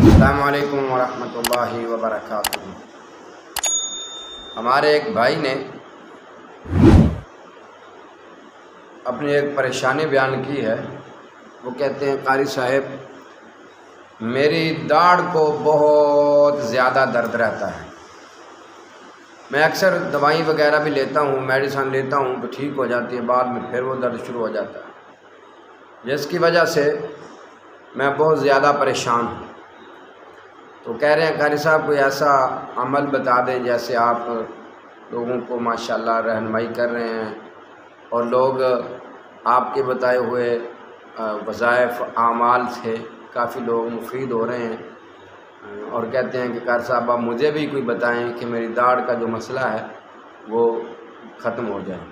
السلام علیکم ورحمۃ اللہ وبرکاتہ۔ ہمارے ایک بھائی نے اپنی ایک پریشانی بیان کی ہے۔ وہ کہتے ہیں قاری صاحب میری داڑھ کو بہت زیادہ درد رہتا ہے، میں اکثر دوائی وغیرہ بھی لیتا ہوں، میڈیسن لیتا ہوں تو ٹھیک ہو جاتی ہے، بعد میں پھر وہ درد شروع ہو جاتا ہے، جس کی وجہ سے میں بہت زیادہ پریشان ہوں۔ تو کہہ رہے ہیں قاری صاحب کوئی ایسا عمل بتا دیں جیسے آپ لوگوں کو ماشاءاللہ رہنمائی کر رہے ہیں اور لوگ آپ کے بتائے ہوئے وظائف اعمال سے کافی لوگ مفید ہو رہے ہیں، اور کہتے ہیں کہ قاری صاحب آپ مجھے بھی کوئی بتائیں کہ میری داڑھ کا جو مسئلہ ہے وہ ختم ہو جائے،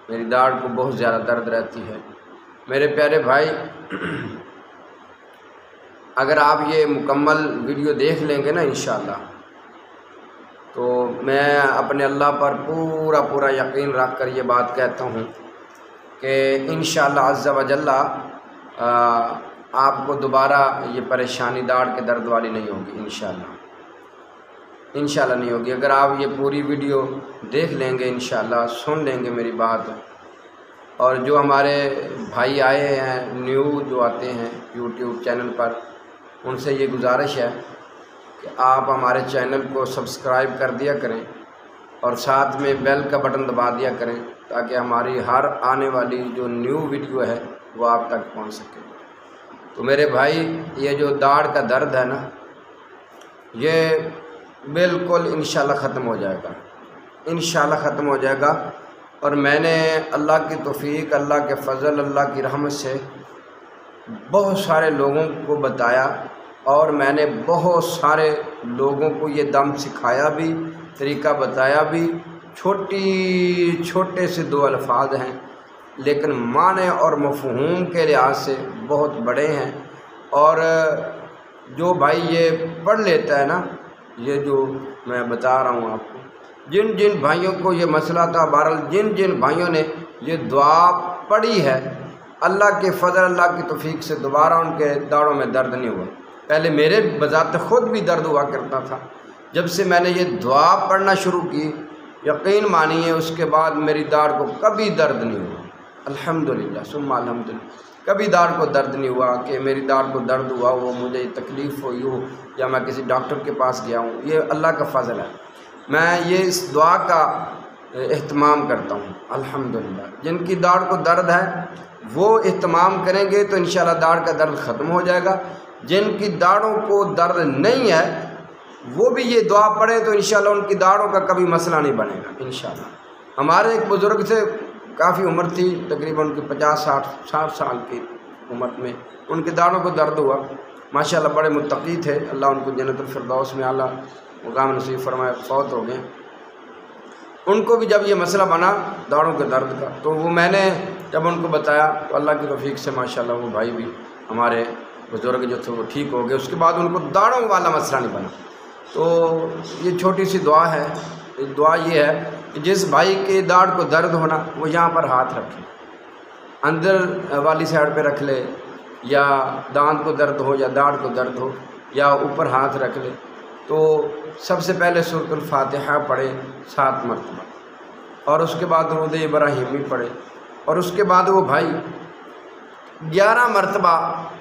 میری داڑھ کو بہت زیادہ درد رہتی ہے۔ میرے پیارے بھائی، اگر آپ یہ مکمل ویڈیو دیکھ لیں گے نا انشاءاللہ، تو میں اپنے اللہ پر پورا یقین رکھ کر یہ بات کہتا ہوں کہ انشاءاللہ عز و جل آپ کو دوبارہ یہ پریشانی داڑھ کے درد والی نہیں ہوگی، انشاءاللہ نہیں ہوگی۔ اگر آپ یہ پوری ویڈیو دیکھ لیں گے انشاءاللہ، سن لیں گے میری بات، اور جو ہمارے بھائی آئے ہیں نیو جو آتے ہیں یوٹیوب چینل پر، ان سے یہ گزارش ہے کہ آپ ہمارے چینل کو سبسکرائب کر دیا کریں اور ساتھ میں بیل کا بٹن دبا دیا کریں تاکہ ہماری ہر آنے والی جو نیو ویڈیو ہے وہ آپ تک پہنچ سکے۔ تو میرے بھائی، یہ جو داڑھ کا درد ہے نا، یہ بالکل انشاءاللہ ختم ہو جائے گا، انشاءاللہ ختم ہو جائے گا۔ اور میں نے اللہ کی توفیق، اللہ کے فضل، اللہ کی رحمت سے بہت سارے لوگوں کو بتایا، اور میں نے بہت سارے لوگوں کو یہ دم سکھایا بھی، طریقہ بتایا بھی۔ چھوٹے سے 2 الفاظ ہیں لیکن معنی اور مفہوم کے لحاظ سے بہت بڑے ہیں، اور جو بھائی یہ پڑھ لیتا ہے نا، یہ جو میں بتا رہا ہوں آپ کو، جن بھائیوں کو یہ مسئلہ تھا، بہرحال جن بھائیوں نے یہ دعا پڑھی ہے، اللہ کے فضل، اللہ کی توفیق سے دوبارہ ان کے داڑھوں میں درد نہیں ہوا۔ پہلے میرے بذات خود بھی درد ہوا کرتا تھا، جب سے میں نے یہ دعا پڑھنا شروع کی، یقین مانیے اس کے بعد میری داڑھ کو کبھی درد نہیں ہوا، الحمدللہ ثم الحمدللہ۔ کبھی داڑھ کو درد نہیں ہوا کہ میری داڑھ کو درد ہوا ہو، مجھے تکلیف ہوئی ہو یا میں کسی ڈاکٹر کے پاس گیا ہوں، یہ اللہ کا فضل ہے۔ میں یہ اس دعا کا اہتمام کرتا ہوں الحمدللہ۔ جن کی داڑھ کو درد ہے وہ اہتمام کریں گے تو انشاءاللہ داڑھ کا درد ختم ہو جائے گا۔ جن کی داڑھوں کو درد نہیں ہے وہ بھی یہ دعا پڑھیں تو انشاءاللہ ان کی داڑھوں کا کبھی مسئلہ نہیں بنے گا انشاءاللہ۔ ہمارے ایک بزرگ سے کافی عمر تھی، تقریباً ان کی 50-60 سال کی عمر میں ان کی داڑھوں کو درد ہوا، ماشاءاللہ بڑے متقی تھے، اللہ ان کو جنت الفردوس میں اعلیٰ مقام نصیب فرمائے، فوت ہو گئے۔ ان کو بھی جب یہ مسئلہ بنا داڑھوں کے درد کا، تو وہ میں نے جب ان کو بتایا تو اللہ کی توفیق سے ماشاءاللہ وہ بھائی بھی ہمارے بزرگ جو تھے وہ ٹھیک ہو گئے، اس کے بعد ان کو داڑھوں والا مسئلہ نہیں بنا۔ تو یہ چھوٹی سی دعا ہے، دعا یہ ہے کہ جس بھائی کے داڑھ کو درد ہونا وہ یہاں پر ہاتھ رکھے، اندر والی سائڈ پہ رکھ لے، یا دانت کو درد ہو یا داڑھ کو درد ہو یا اوپر ہاتھ رکھ لے، تو سب سے پہلے سورۃ الفاتحہ پڑھے 7 مرتبہ، اور اس کے بعد درود ابراہیمی پڑھے، اور اس کے بعد وہ بھائی 11 مرتبہ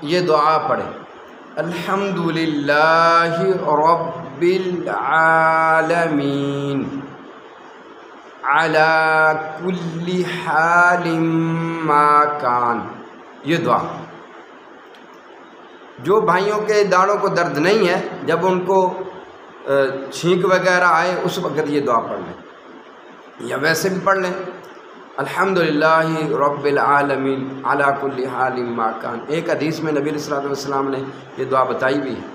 یہ دعا پڑھے، الحمدللہ رب العالمین علی کل حال ما کان۔ یہ دعا جو بھائیوں کے داڑھوں کو درد نہیں ہے، جب ان کو چھینک وغیرہ آئے اس وقت یہ دعا پڑھ لیں، یا ویسے بھی پڑھ لیں، الحمدللہ رب العالمین علی کل حال ما کان۔ ایک حدیث میں نبی صلی اللہ علیہ وسلم نے یہ دعا بتائی بھی ہے۔